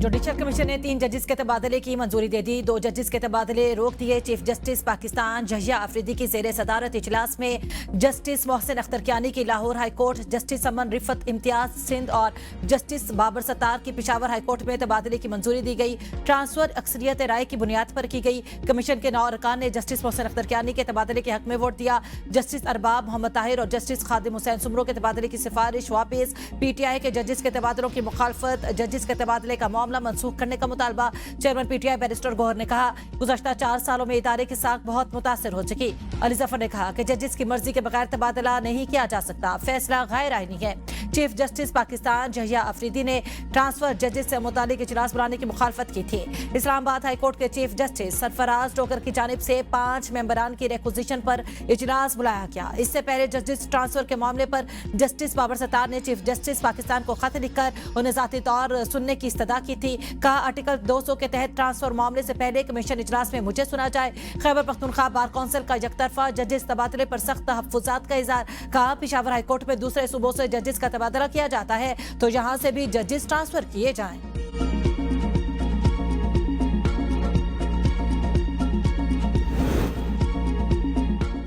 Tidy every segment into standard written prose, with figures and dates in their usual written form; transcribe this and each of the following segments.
Judicial commission ने 3 जजेस के तबादले की मंजूरी दे दी। 2 जजेस के तबादले रोक दिए। चीफ जस्टिस पाकिस्तान जहिया अफरीदी की ज़ेर सदारत इजलास में जस्टिस मोहसिन अख्तर कियानी की लाहौर हाई कोर्ट, जस्टिस अमन रिफत इम्तियाज सिंध और जस्टिस बाबर सत्तार की पेशावर हाई कोर्ट में तबादले की मंजूरी दी गई। ट्रांसफर अक्सरियत राय की बुनियाद पर की गई। कमीशन के 9 अरकान ने जस्टिस मोहसिन अख्तर कियानी के तबादले के हक में वोट दिया। जस्टिस अरबाब मोहम्मद ताहिर और जस्टिस खादिम हुसैन सुमरो के तबादले की सिफारिश वापिस। पीटीआई के जजेस के तबादलों की मुखालफत। जजेस के तबादले का मामला मनसूख करने का मुतालबा। चेयरमैन पीटीआई बैरिस्टर गौहर ने कहा, गुज़श्ता 4 सालों में इदारे की साख बहुत मुतासर हो चुकी। अली जफर ने कहा कि जजेस की मर्जी के बगैर तबादला नहीं किया जा सकता, फैसला गैर आईनी है। चीफ जस्टिस पाकिस्तान जहिया अफरीदी ने ट्रांसफर जजेस से मुतालिक इजलास बुलाने की मुखालफत की थी। इस्लामाबाद हाई कोर्ट के चीफ जस्टिस सरफराज टोकर की जानिब से 5 मेंबरान की रिक्विजिशन पर इजलास बुलाया गया। इससे पहले जस्टिस ट्रांसफर के मामले पर जस्टिस बाबर सत्तार ने चीफ जस्टिस पाकिस्तान को खत लिखकर उन्हें ज़ाती तौर सुनने की इस्तदा की थी। कहा, आर्टिकल 200 के तहत ट्रांसफर मामले से पहले कमीशन इजलास में मुझे सुना जाए। खैबर पख्तूनख्वा बार काउंसिल का यकतरफा जजेस तबादले पर सख्त तहफ्फुज़ात का इज़हार। कहा, पेशावर हाई कोर्ट में दूसरे सूबों से जजेस का तबादला किया जाता है तो यहां से भी जजेस ट्रांसफर किए जाएं।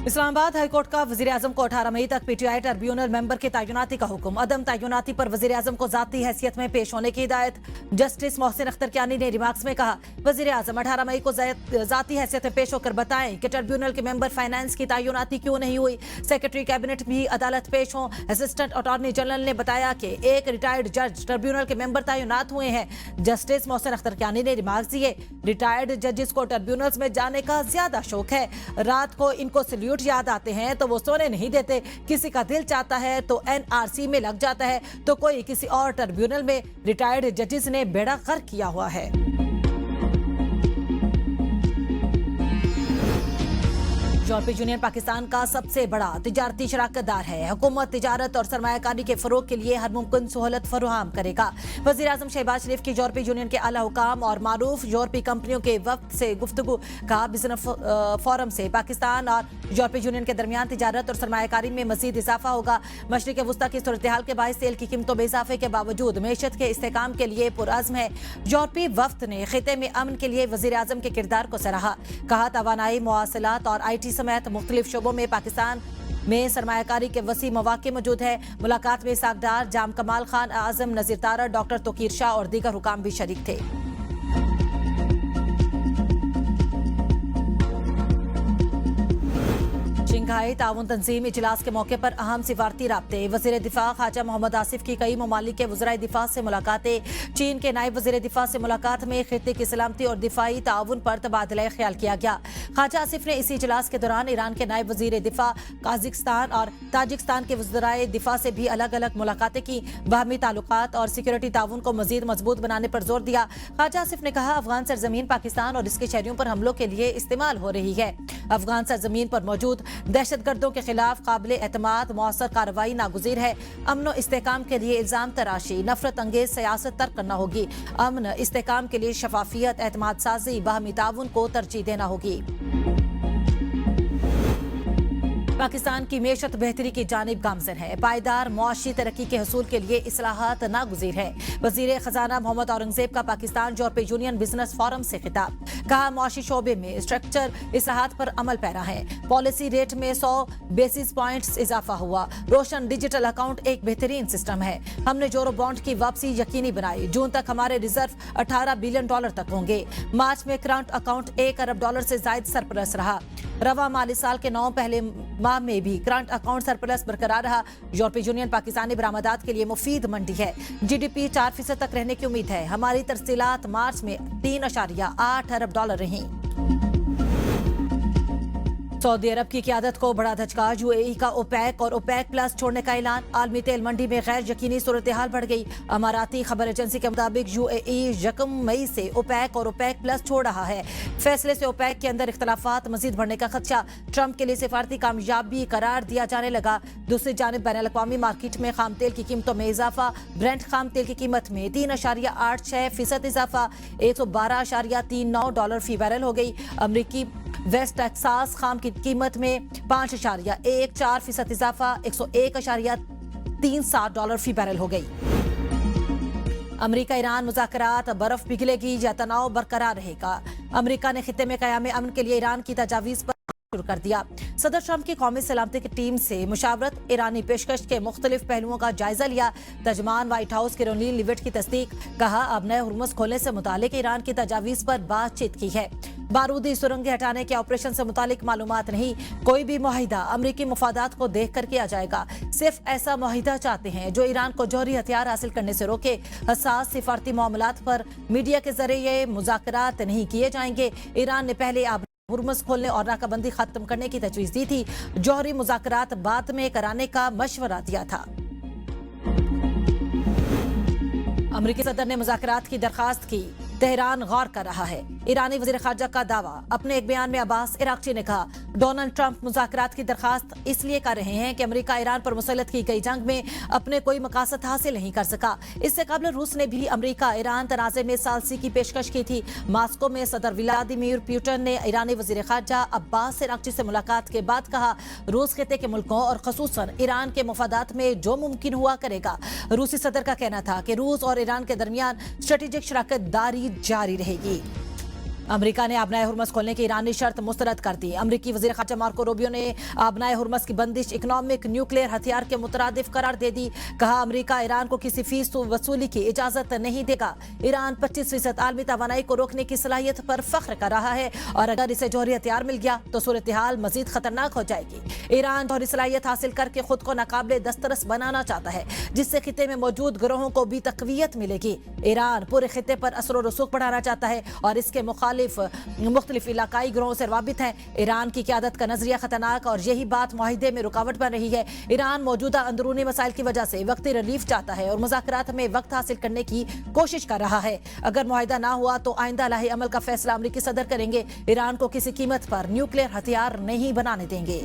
इस्लामाबाद हाई कोर्ट का वज़ीर आज़म को 18 मई तक पीटीआई ट्रिब्यूनल मेंबर की तैनाती का हुक्म। अदम तैनाती पर वज़ीर आज़म को ज़ाती हैसियत में पेश होने की हिदायत। जस्टिस मोहसिन अख्तर कियानी ने रिमार्क्स में कहा, वज़ीर आज़म 18 मई को ज़ाती हैसियत में पेश होकर बताएं कि ट्रिब्यूनल के मेंबर फाइनेंस की तैनाती क्यों नहीं हुई। सेक्रेटरी कैबिनेट भी अदालत पेश हों। असिस्टेंट अटॉर्नी जनरल ने बताया कि एक रिटायर्ड जज ट्रिब्यूनल के मेंबर तैनात हुए हैं। जस्टिस मोहसिन अख्तर कियानी ने रिमार्क्स दिए, रिटायर्ड जजेस को ट्रिब्यूनल्स में जाने का ज्यादा शौक है। रात को इनको सल्यूट याद आते हैं तो वो सोने नहीं देते। किसी का दिल चाहता है तो एनआरसी में लग जाता है तो कोई किसी और ट्रिब्यूनल में। रिटायर्ड जजेस ने बेड़ा गर्क किया हुआ है। यूरोपीय यूनियन पाकिस्तान का सबसे बड़ा तिजारती शराकतदार है। हुकूमत तिजारत और सरमायाकारी के फरोग के लिए हर मुमकिन सहूलत फराहम करेगा। वज़ीर आज़म शहबाज शरीफ की यूरोपीय यूनियन के आला हुकाम और मारूफ यूरोपीय कंपनियों के वक्त से गुफ्तगू का बिजनेस फोरम से पाकिस्तान और यूरोपीय यूनियन के दरमियान तिजारत और सरमायाकारी में मजीद इजाफा होगा। मशरिक वस्ता की सूरत हाल के बायस तेल की कीमतों में इजाफे के बावजूद मैशत के इस्तेहकाम के लिए पुरअज़्म है। यूरोपीय वफ्द ने खिते में अमन के लिए वज़ीर आज़म के किरदार को सराहा। कहा, तवानाई, मवासिलात और IT समेत मुख्तलिफ शोबों में पाकिस्तान में सरमायाकारी के वसी मौके मौजूद है। मुलाकात में सागदार, जाम कमाल खान, आजम नजीर तारा, डॉक्टर तोकीर शाह और दीगर हुकाम भी शरीक थे। शंघाई ताउन तंजीम इजलास के मौके पर अहम सिफारती राब्ते। वज़ीर दिफा ख्वाजा मोहम्मद आसिफ की कई ममालिक के वज़राए दिफा से मुलाकातें। चीन के नायब वज़ीर दिफा से मुलाकात में खित्ते की सलामती और दिफाई ताउन पर तबादला ख्याल किया गया। ख्वाजा आसिफ ने इसी इजलास के दौरान ईरान के नायब वज़ीर दिफा, काज़िकिस्तान और ताजिकिस्तान के वज़राए दिफा से भी अलग अलग मुलाकातें की। बाहमी ताल्लुकात और सिक्योरिटी ताउन को मजीद मजबूत बनाने पर जोर दिया। ख्वाजा आसिफ ने कहा, अफगान सरजमीन पाकिस्तान और इसके शहरियों पर हमलों के लिए इस्तेमाल हो रही है। अफगान सरजमीन पर मौजूद दहशतगर्दों के खिलाफ काबिल एतमाद मौसर कार्रवाई नागुज़ीर है। अमन और इस्तेहकाम के लिए इल्जाम तराशी, नफरत अंगेज सियासत तर्क करना होगी। अमन इस्तेहकाम के लिए शफाफियत, एतमाद साजी, बाहमी ताउन को तरजीह देना होगी। पाकिस्तान की मेशत बेहतरी की जानिब गामजन है। पायदार मुआशी तरक्की के हसूल के लिए इस्लाहात नागुज़ीर है। वज़ीर खजाना मोहम्मद औरंगज़ेब का पाकिस्तान यूरोपीय यूनियन बिजनेस फोरम से खिताब। कहा, मुआशी शोबे में स्ट्रक्चर इस्लाहात पर अमल पैरा है। पॉलिसी रेट में 100 बेसिस पॉइंट्स इजाफा हुआ। रोशन डिजिटल अकाउंट एक बेहतरीन सिस्टम है। हमने जोरो बॉन्ड की वापसी यकीनी बनाई। जून तक हमारे रिजर्व $18 बिलियन तक होंगे। मार्च में करंट अकाउंट $1 अरब से जायद सरप्लस रहा। रवा माली साल के 9 पहले माह में भी करंट अकाउंट सरप्लस बरकरार रहा। यूरोपीय यूनियन पाकिस्तानी बरामदात के लिए मुफीद मंडी है। GDP 4% तक रहने की उम्मीद है। हमारी तरसीलात मार्च में $3.8 अरब रहीं। सऊदी अरब की क़यादत को बड़ा धचका। UAE का ओपेक और ओपेक प्लस छोड़ने का ऐलान। आलमी तेल मंडी में गैर यकीनी सूरत हाल बढ़ गई। अमाराती खबर एजेंसी के मुताबिक UAE 1 मई से ओपेक और ओपेक प्लस छोड़ रहा है। फैसले से ओपेक के अंदर इख्तलाफात मजीद बढ़ने का खदशा। ट्रंप के लिए सिफारती कामयाबी करार दिया जाने लगा। दूसरी जानब बैनुल अक़वामी मार्केट में खाम तेल की कीमतों में इजाफा। ब्रेंट खाम तेल की कीमत में 3.86% इजाफा, $112.39 फी बैरल हो गई। अमरीकी वेस्ट टेक्सास खाम की कीमत में 5.14% इजाफा, $101.37 फी बैरल हो गई। अमरीका ईरान मुज़ाकरात, बर्फ पिघलेगी या तनाव बरकरार रहेगा। अमरीका ने खित्ते में क़याम अमन के लिए ईरान की तजावीज़ पर शुरू कर दिया। सदर ट्रंप की कौमी सलामती की टीम से मुशावरत, ईरानी पेशकश के मुख्तलिफ पहलुओं का जायजा लिया। तर्जमान व्हाइट हाउस कैरोलिन लिविट की तस्दीक, कहा अब नए हुर्मुज़ खोलने से मुतालिक ईरान की तजावीज़ पर बातचीत की है। बारूदी सुरंगें हटाने के ऑपरेशन से मुतालिक मालूमात नहीं, कोई भी मुआहिदा अमरीकी मुफादात को देख कर किया जाएगा। सिर्फ ऐसा मुआहिदा चाहते हैं जो ईरान को जौहरी हथियार हासिल करने से रोके। हसास सिफारती मामलात पर मीडिया के जरिए मुज़ाकरात नहीं किए जाएंगे। ईरान ने पहले हुर्मुज़ खोलने और नाकाबंदी खत्म करने की तजवीज़ दी थी। जौहरी मुज़ाकरात बाद में कराने का मशवरा दिया था। अमरीकी सदर ने मुज़ाकरात की दरखास्त की, तेहरान गौर कर रहा है। ईरानी वज़ीर ख़ारजा का दावा। अपने एक बयान में अब्बास इराक़ची ने कहा, डोनाल्ड ट्रंप मुज़ाकरात की दरखास्त इसलिए कर रहे हैं कि अमरीका ईरान पर मुसल्लत की गई जंग में अपने कोई मकासद हासिल नहीं कर सका। इससे कबल रूस ने भी अमरीका ईरान तनाज़े में सालसी की पेशकश की थी। मास्को में सदर व्लादिमीर पुतिन ने ईरानी वज़ीर ख़ारजा अब्बास इराक़ची से मुलाकात के बाद कहा, रूस खित्ते के मुल्कों और ख़ुसूसन ईरान के मफादात में जो मुमकिन हुआ करेगा। रूसी सदर का कहना था कि रूस और ईरान के दरमियान स्ट्रेटेजिक शराकत दारी जारी रहेगी। अमरीका ने आबनाए हुर्मुज़ खोलने की ईरानी शर्त मुस्तरद कर दी। अमरीकी वज़ीर ख़ारजा मार्को रूबियो ने आबनाए हुर्मुज़ की बंदिश इकनॉमिक न्यूक्लियर हथियार के मुतरादिफ करार दे दी। कहा, अमरीका ईरान को किसी फीस वसूली की इजाज़त नहीं देगा। ईरान 25% आलमी तवानाई को रोकने की सलाहियत पर फख्र कर रहा है और अगर इसे जौहरी हथियार मिल गया तो सूरत हाल मजीद खतरनाक हो जाएगी। ईरान जौहरी सलाहियत हासिल करके खुद को नाकाबिले दस्तरस बनाना चाहता है, जिससे खित्ते में मौजूद ग्रोहों को भी तक़वियत मिलेगी। ईरान पूरे खित्ते पर असर और रसूख बढ़ाना चाहता है और इसके मुख्तलिफ इलाकाई ग्रोहों से राबित है। ईरान की क़यादत का नजरिया खतरनाक और यही बात मुआहिदे में रुकावट बन रही है। ईरान मौजूदा अंदरूनी मसाइल की वजह से वक्ती रिलीफ चाहता है और मुज़ाकरात में वक्त हासिल करने की कोशिश कर रहा है। अगर मुआहिदा ना हुआ तो आइंदा लाहे अमल का फैसला अमरीकी सदर करेंगे। ईरान को किसी कीमत पर न्यूक्लियर हथियार नहीं बनाने देंगे।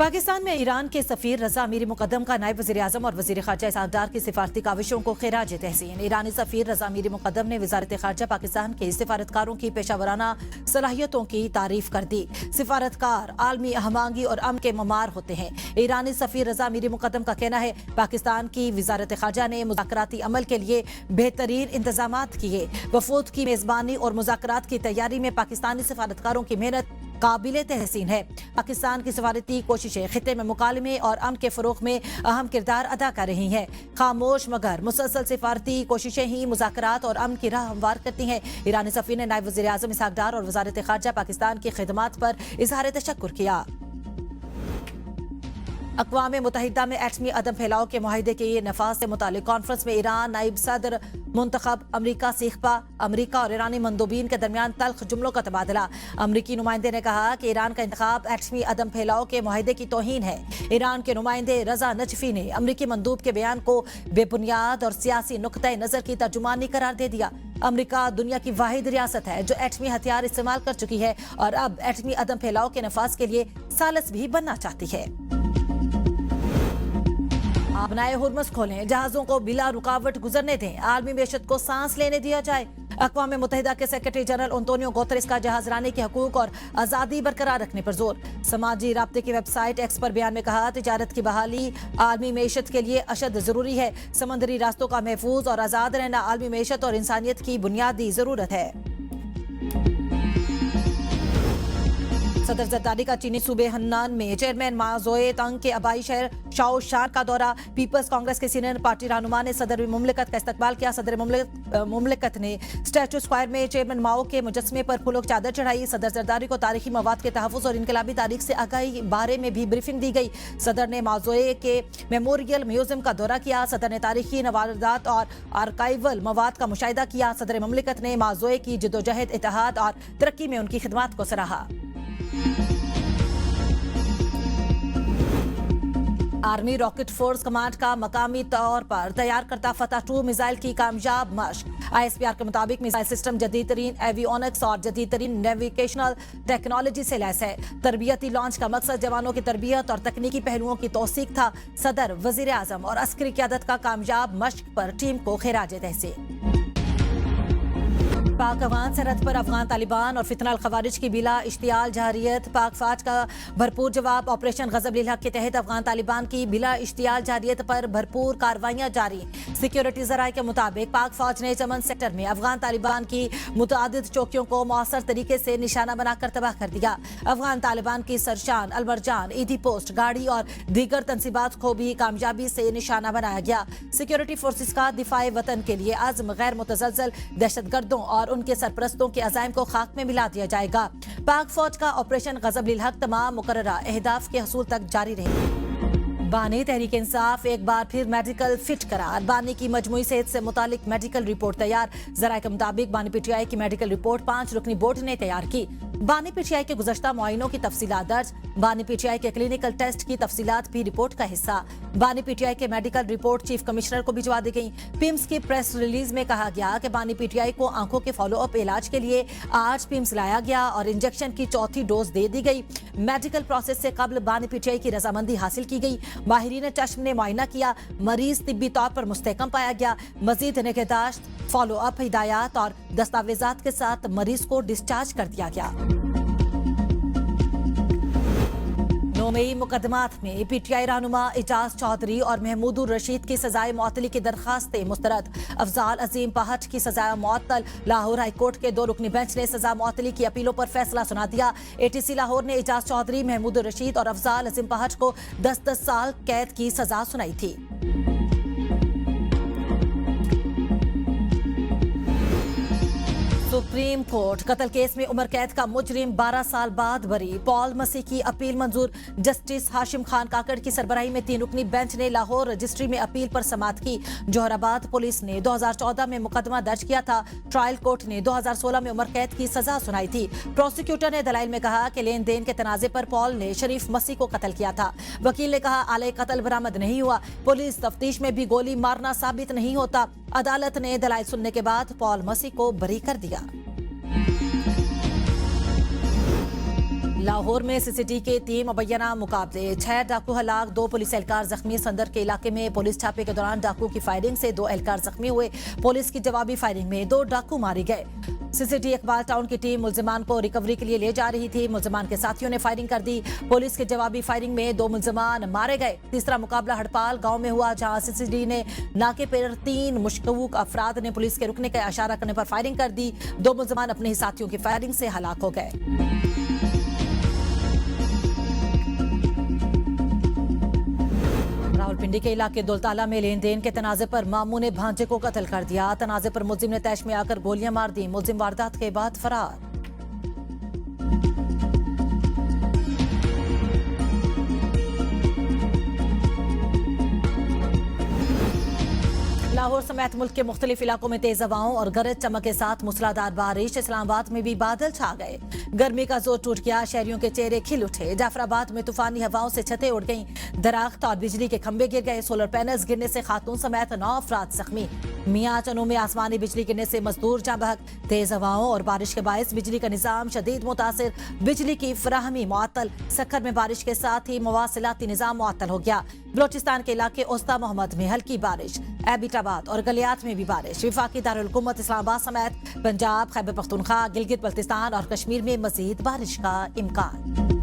पाकिस्तान में ईरान के सफीर रजा अमीरी मुकद्दम का नायब वज़ीर आज़म और वज़ीर ख़ारजा इसहाक़ डार की सिफारती काविशों को खिराज तहसीन। ईरानी सफीर रजा अमीरी मुकद्दम ने वज़ारत ख़ारजा पाकिस्तान के सिफारतकारों की पेशावराना सलाहियतों की तारीफ कर दी। सिफारतकार आलमी हमआहंगी और अमन के ममार होते हैं। ईरानी सफीर रजा अमीरी मुकद्दम का कहना है, पाकिस्तान की वज़ारत ख़ारजा ने मुज़ाकराती अमल के लिए बेहतरीन इंतज़ामात किए। वफूद की मेज़बानी और मुज़ाकरात की तैयारी में पाकिस्तानी सिफारतकारों की मेहनत काबिले तहसीन है। पाकिस्तान की सफारती कोशिशें खित्ते में मुकालमे और अमन के फ़रोग़ में अहम किरदार अदा कर रही हैं। खामोश मगर मुसलसल सिफारती कोशिशें ही मुज़ाकरात और अमन की राह हमवार करती हैं। ईरानी सफ़ीर ने नायब वज़ीर आज़म इसहाक़ डार और वज़ारत ख़ारजा पाकिस्तान की खिदमात पर इज़हार तशक्कुर किया। अक़वाम मुत्तहिदा में एटमी अदम फैलाव के मुआहिदे के नफाज से मुतालिक कॉन्फ्रेंस में ईरान नायब सदर मुंतखब अमरीका सीखपा अमरीका और ईरानी मंदूबीन के दरमियान तल्ख जुमलों का तबादला। अमरीकी नुमाइंदे ने कहा कि ईरान का इंतखाब एटमी अदम फैलाव के मुआहिदे की तौहीन है। ईरान के नुमाइंदे रजा नजफी ने अमरीकी मंदूब के बयान को बेबुनियाद और सियासी नुक्ता नज़र की तर्जुमानी करार दे दिया। अमरीका दुनिया की वाहिद रियासत है जो एटमी हथियार इस्तेमाल कर चुकी है और अब एटमी अदम फैलाव के नफाज के लिए सालस भी बनना चाहती है। आबनाए हुर्मुज़ खोलें, जहाज़ों को बिला रुकावट गुजरने दें, आलमी मैशत को सांस लेने दिया जाए। अक़वाम मुत्तहिदा के सेक्रेटरी जनरल एंटोनियो गुतेरेस का जहाज रानी के हकूक और आज़ादी बरकरार रखने पर जोर। समाजी राब्ते की वेबसाइट एक्स पर बयान में कहा, तिजारत की बहाली आलमी मैशत के लिए अशद ज़रूरी है। समंदरी रास्तों का महफूज और आज़ाद रहना आलमी मैशत और इंसानियत की बुनियादी ज़रूरत है। सदर जरदारी का चीनी सूबे हन्नान में चेयरमैन माज़ोए तंग के आबाई शहर शाओशान का दौरा। पीपल्स कांग्रेस के सीनियर पार्टी रहनुमा ने सदर मुमलिकत का इस्तकबाल किया। सदर मुमलिकत ने स्टैचू स्क्वायर में चेयरमैन माओ के मुजस्मे पर फूलों की चादर चढ़ाई। सदर जरदारी को तारीखी मवाद के तहफ़्फ़ुज़ और इनकलाबी तारीख से आगाही बारे में भी ब्रीफिंग दी गई। सदर ने माज़ोए के मेमोरियल म्यूजियम का दौरा किया। सदर ने तारीखी नवारदात और आर्काइवल मवाद का मुशाहिदा किया। सदर मुमलिकत ने माज़ोए की जद्दोजहद, इत्तेहाद और तरक्की में उनकी खिदमात को सराहा। आर्मी रॉकेट फोर्स कमांड का मकामी तौर पर तैयार करता फतह 2 मिसाइल की कामयाब मशक। ISPR के मुताबिक मिसाइल सिस्टम जदीद तरीन एवियोनिक्स और जदीद तरीन नेविगेशनल टेक्नोलॉजी से लैस है। तरबियती लॉन्च का मकसद जवानों की तरबियत और तकनीकी पहलुओं की तौसीक था। सदर, वजीर आजम और अस्करी क़यादत का कामयाब मशक पर टीम को खिराज तहसीन। पाक अफगान सरहद पर अफगान तालिबान और फितना खवारिज की बिला इश्तियाल जारियत। पाक फौज का भरपूर जवाब। ऑपरेशन गजब-लिल हक के तहत अफगान तालिबान की बिला इश्तियाल जारियत पर भरपूर कार्रवाइयां जारी। सिक्योरिटी जराये के मुताबिक पाक फौज ने चमन सेक्टर में अफगान तालिबान की मुतअद्दिद चौकियों को मौसर तरीके से निशाना बनाकर तबाह कर दिया। अफगान तालिबान की सरशान, अलमरजान, ईदी पोस्ट, गाड़ी और दीगर तंसीबात को भी कामयाबी से निशाना बनाया गया। सिक्योरिटी फोर्सेस का दिफाए वतन के लिए आज़म गैर मुतसलसल दहशतगर्दों और उनके सरपरस्तों के अज़ाइम को खाक में मिला दिया जाएगा। पाक फौज का ऑपरेशन गजब-लिल हक तमाम मुकर्ररा अहदाफ के हसूल तक जारी रहेगा। बानी तहरीक इंसाफ एक बार फिर मेडिकल फिट करार। बानी की मजमूई सेहत से मुतालिक मेडिकल रिपोर्ट तैयार। जराये के मुताबिक बानी पीटीआई की मेडिकल रिपोर्ट 5 रुकनी बोर्ड ने तैयार की। बानी पीटीआई के गुज़श्ता मुआयनों की तफसीलात दर्ज। बानी पीटीआई के क्लिनिकल टेस्ट की तफसीलात भी रिपोर्ट का हिस्सा। बानी पीटीआई के मेडिकल रिपोर्ट चीफ कमिश्नर को भिजवा दी गई। पिम्स की प्रेस रिलीज में कहा गया कि बानी पीटीआई को आंखों के फॉलोअप इलाज के लिए आज पिम्स लाया गया और इंजेक्शन की चौथी डोज दे दी गई। मेडिकल प्रोसेस से कबल बानी पीटीआई की रजामंदी हासिल की गई। माहिरीन चश्म ने मुआयना किया। मरीज तिब्बी तौर पर मुस्तहकम पाया गया। मजीद निगहदाश्त, फॉलोअप, हिदायत और दस्तावेजात के साथ मरीज को डिस्चार्ज कर दिया गया। 9 मई मुकदमात में पीटीआई रहनुमा एजाज चौधरी और महमूदुर रशीद की सजाए मुअत्तली की दरखास्तें मुस्तरद। अफजाल अजीम पहट की सजाए मुअत्तल। लाहौर हाई कोर्ट के 2 रुकनी बेंच ने सजा मुअत्तली की अपीलों पर फैसला सुना दिया। एटीसी लाहौर ने एजाज चौधरी, महमूदुर रशीद और अफजाल अजीम पहट को 10-10 साल कैद की सजा सुनाई थी। सुप्रीम कोर्ट कत्ल केस में उम्र कैद का मुजरिम 12 साल बाद बरी। पॉल मसीह की अपील मंजूर। जस्टिस हाशिम खान काकड़ की सरबराही में 3 रुकनी बेंच ने लाहौर रजिस्ट्री में अपील पर समाअत की। जोहराबाद पुलिस ने 2014 में मुकदमा दर्ज किया था। ट्रायल कोर्ट ने 2016 में उम्र कैद की सजा सुनाई थी। प्रोसिक्यूटर ने दलाइल में कहा कि लेन देन के तनाजे पर पॉल ने शरीफ मसीह को कत्ल किया था। वकील ने कहा आले कत्ल बरामद नहीं हुआ। पुलिस तफ्तीश में भी गोली मारना साबित नहीं होता। अदालत ने दलाइल सुनने के बाद पॉल मसीह को बरी कर दिया। लाहौर में सीसीटी के 3 मुबैना मुकाबले। 6 डाकू हलाक, 2 पुलिस एहलकार जख्मी। संदर के इलाके में पुलिस छापे के दौरान डाकू की फायरिंग से 2 एहलकार जख्मी हुए। पुलिस की जवाबी फायरिंग में 2 डाकू मारे गए। सीसीटी इकबाल टाउन की टीम मुलजिमान को रिकवरी के लिए ले जा रही थी। मुलजिमान के साथियों ने फायरिंग कर दी। पुलिस की जवाबी फायरिंग में 2 मुलजिमान मारे गए। तीसरा मुकाबला हड़पाल गांव में हुआ, जहां सीसीटी ने नाके पर 3 मुशक्कुक अफराद ने पुलिस के रुकने का इशारा करने पर फायरिंग कर दी। 2 मुलजिमान अपने ही साथियों की फायरिंग से हलाक हो गए। रावलपिंडी के इलाके दुलताला में लेन देन के तनाजे पर मामू ने भांजे को कत्ल कर दिया। तनाजे पर मुलजिम ने तैश में आकर गोलियां मार दी। मुलजिम वारदात के बाद फरार। लाहौर समेत मुल्क के मुख्तलिफ इलाकों में तेज हवाओं और गरज चमक के साथ मूसलाधार बारिश। इस्लामाबाद में भी बादल छा गए। गर्मी का जोर टूट गया। शहरियों के चेहरे खिल उठे। जाफराबाद में तूफानी हवाओं से छतें उड़ गईं। दरख्त और बिजली के खंभे गिर गए। सोलर पैनल्स गिरने से खातून समेत 9 अफराद जख्मी। मियां चनों में आसमानी बिजली गिरने से मजदूर जाँ बहक। तेज हवाओं और बारिश के बायस बिजली का निजाम शदीद मुतासिर। बिजली की फराहमी मुअत्तल। सक्खर में बारिश के साथ ही मवासिलाती निजाम मुअत्तल हो गया। बलोचिस्तान के इलाके ओस्ता मोहम्मद में हल्की बारिश। एबिटाबाद और गलियात में भी बारिश। वफाकी दारुल हुकूमत इस्लामाबाद समेत पंजाब, खैबर पख्तूनख्वा, गिलगित बल्तिस्तान और कश्मीर में मजीद बारिश का इम्कान।